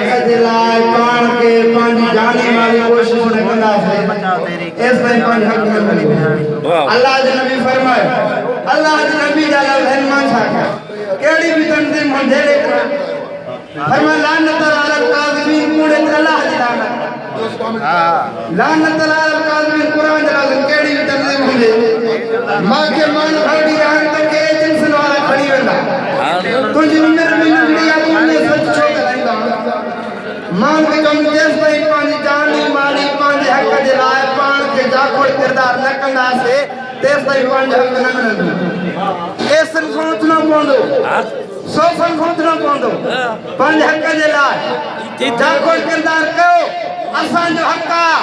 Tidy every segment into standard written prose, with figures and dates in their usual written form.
हक जे लाइ पाण खे पंहिंजी जानी माली कोशिश न कंदासीं एसिताईं पंहिंजो हक़ न मिलंदो। अल्लाह जे नबी फरमायो, अल्लाह जे नबी जा लफ़्ज़ मां छा कयां, कहिड़ी बि तंज़ीम हुजे फरमाया लानत अलल काज़िमीन, कूड़े ते अल्लाह जी लानत, लानत अलल काज़िमीन, क़ुरान जे लफ़्ज़ कहिड़ी बि तंज़ीम हुजे मूंखे माण्हू खड़ी रहनि त के जिन्सन वारा खड़ी वेंदा, तुंहिंजी उमिरि बि नंढड़ी आहे, तूं उन सच छो ॻाल्हाईंदा। मां खे चवंदुमि जेसिताईं पंहिंजी जानी माली पंहिंजे हक़ जे लाइ पाण खे जाखोड़ किरदार न कंदासीं तेसिताईं पंहिंजो हक़ न मिलंदो। एसनि खां उथणो पवंदो, सोफ़नि खां उथणो पवंदो, पंहिंजे हक़ जे लाइ जाखोड़ किरदार कयो। असांजो हक़ आहे,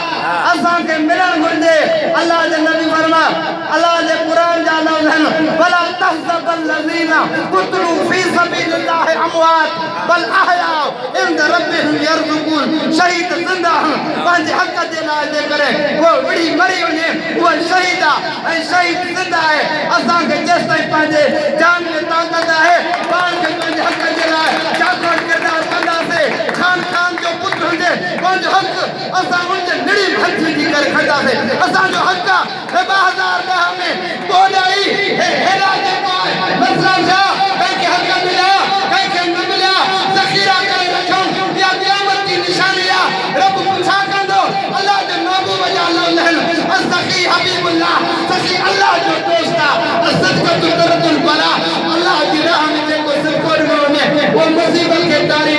असांखे मिलणु घुरिजे। अल्लाह जे नबी फरमायो, अल्लाह जे क़ुरान जा लफ़्ज़ आहिनि, वला तहसबल लज़ीना क़ुतिलू फ़ी सबीलिल्लाहि अमवात बल अहयाउ इंद रब्बिहिम यरज़ुक़ून। शहीद ज़िंदा आहिनि पंहिंजे हक़ जे लाइ, जेकॾहिं उहो विढ़ी मरी वञे उहो शहीद आहे ऐं शहीद ज़िंदा आहे। असांखे जेसिताईं पंहिंजे जान में ताक़त आहे पाण खे पंहिंजे हक़ जे लाइ जाखोड़ किरदार कंदासीं। ख़ान जो पुत्र हुजे पंहिंजो हक़ असां उनजे निड़ी भंजी थी करे खणंदासीं। असांजो हक़ आहे 2010 में ॿोॾाई हेॾा जेको आहे मसला छा, कंहिंखे हक़ मिलिया कंहिंखे न मिलिया, ज़ख़ीरा करे रखूं, इहा क़यामत जी निशानी आहे। रब छा कंदो, अल्लाह जे महबूब जा लफ़्ज़ आहिनि, सखी हबीबुल्लाह, सखी अल्लाह जो दोस्त आहे, सदक़तु तरतुल बला। अल्लाह जी राह में जेको सिरको ॾिनो वञे उहो मुसीबत खे तारी